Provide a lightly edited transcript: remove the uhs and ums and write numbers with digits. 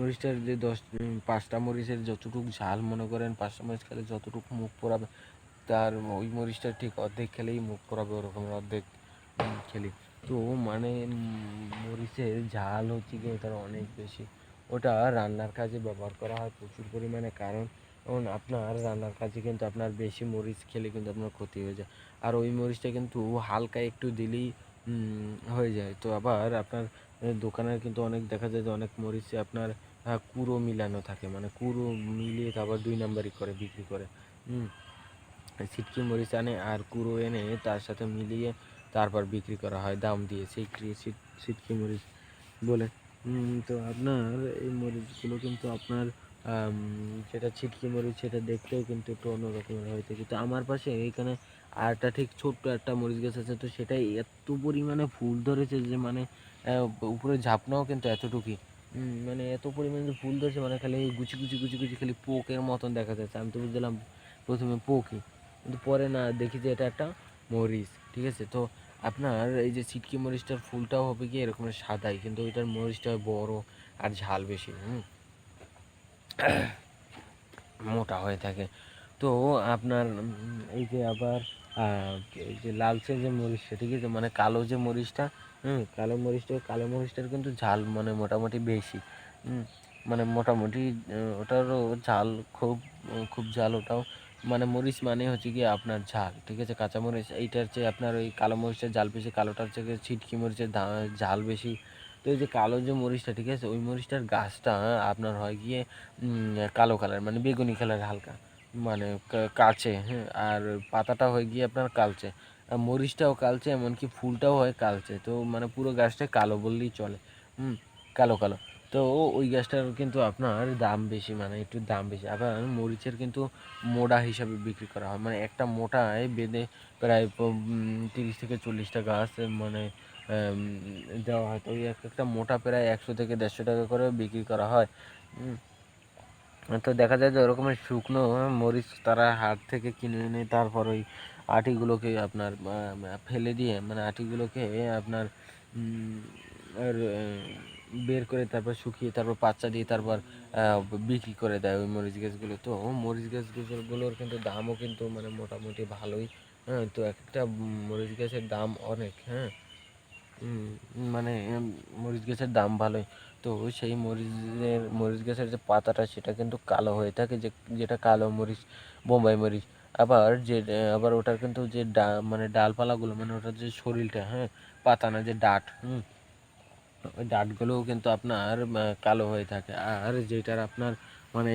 মরিচটার যে 5টা মরিচের যতটুকু ঝাল মনে করেন, 5টা মরিচ খেলে যতটুকু মুখ পোড়াবে, তার ওই মরিচটা ঠিক অর্ধেক খেলেই মুখ পোড়াবে, ওরকমের অর্ধেক খেলি। তো মানে মরিচের ঝাল হচ্ছে গিয়ে তার অনেক বেশি, ওটা রান্নার কাজে ব্যবহার করা হয় প্রচুর পরিমাণে। কারণ আপনার রান্নার কাজে কিন্তু আপনার বেশি মরিচ খেলে কিন্তু আপনার ক্ষতি হয়ে যায়। আর ওই মরিচটা কিন্তু হালকা একটু দিলেই হয়ে যায়। তো আবার আপনার দোকানের কিন্তু অনেক দেখা যায় যে অনেক মরিচে আপনার কুঁড়ো মিলানো থাকে, মানে কুঁড়ো মিলিয়ে তারপর 2 নাম্বারি করে বিক্রি করে। ছিটকি মরিচ আনে আর কুঁড়ো এনে তার সাথে মিলিয়ে তারপর বিক্রি করা হয় দাম দিয়ে, সেই ছিটকি মরিচ বলে। তো আপনার এই মরিচগুলো কিন্তু আপনার যেটা ছিটকি মরিচ সেটা দেখতেও কিন্তু একটু অন্য রকমের হয়ে থাকে। তো আমার পাশে এইখানে আরেকটা ঠিক ছোট্ট একটা মরিচ গাছ আছে, তো সেটাই এত পরিমাণে ফুল ধরেছে যে মানে উপরে ঝাপনাও কিন্তু এতটুকুই, মানে এত পরিমাণে ফুল ধরেছে, মানে খালি গুছি গুছি গুছি গুছি খালি পোকের মতন দেখা যাচ্ছে। আমি তো বুঝলাম প্রথমে পোকই, কিন্তু পরে না দেখি যে এটা একটা মরিচ। ঠিক আছে, তো আপনার এই যে ছিটকি মরিচটার ফুলটাও হবে কি এরকমের সাদাই, কিন্তু ওইটার মরিচটা বড় আর ঝাল বেশি, মোটা হয়ে থাকে। তো আপনার এই যে আবার এই যে লালচে যে মরিচটা, ঠিক আছে, মানে কালো যে মরিচটা, কালো মরিচটার কিন্তু ঝাল মানে মোটামুটি বেশি, মানে মোটামুটি ওটারও ঝাল খুব খুব ঝাল ওটাও। মানে মরিচ মানে হচ্ছে কি আপনার ঝাল, ঠিক আছে, কাঁচা মরিচ এইটার চেয়ে আপনার ওই কালো মরিচের ঝাল বেশি, কালোটার থেকে ছিটকি মরিচের ঝাল বেশি। তো এই যে কালো যে মরিচটা, ঠিক আছে, ওই মরিচটার গাছটা আপনার হয় গিয়ে কালো কালার, মানে বেগুনি কালার হালকা, মানে কালচে, আর পাতাটা হয়ে গিয়ে আপনার কালচে, আর মরিচটাও কালচে, এমনকি ফুলটাও হয় কালচে। তো মানে পুরো গাছটা কালো বললেই চলে, কালো কালো। তো ওই গাছটার কিন্তু আপনার দাম বেশি, মানে একটু দাম বেশি। আবার মরিচের কিন্তু মোড়া হিসাবে বিক্রি করা হয়, মানে একটা মোটায় বেঁধে প্রায় 30 থেকে 40টা গাছ মানে দেওয়া হয়। তো ওই একটা মোটা প্রায় 100 থেকে 150 টাকা করে বিক্রি করা হয়। তো দেখা যায় যে ওরকমের শুকনো মরিচ তারা হাট থেকে কিনে এনে তারপর ওই আটিগুলোকে আপনার ফেলে দিয়ে, মানে আটিগুলোকে আপনার আর বের করে তারপর শুকিয়ে তারপর পাচ্চা দিয়ে তারপর বিক্রি করে দেয় ওই মরিচ গাছগুলো। তো মরিচ গাছগুলোর কিন্তু দামও কিন্তু মানে মোটামুটি ভালোই। তো একটা মরিচ গাছের দাম অনেক, মানে মরিচ গাছের দাম ভালোই। তো সেই মরিচ গাছের যে পাতাটা সেটা কিন্তু কালো হয়ে থাকে, যেটা কালো মরিচ, বোম্বাই মরিচ। আবার ওটার কিন্তু যে মানে ডালপালাগুলো, মানে ওটার যে শরীরটা, পাতা না, যে ডাঁট, ওই ডাঁটগুলোও কিন্তু আপনার কালো হয়ে থাকে। আর যেটার আপনার মানে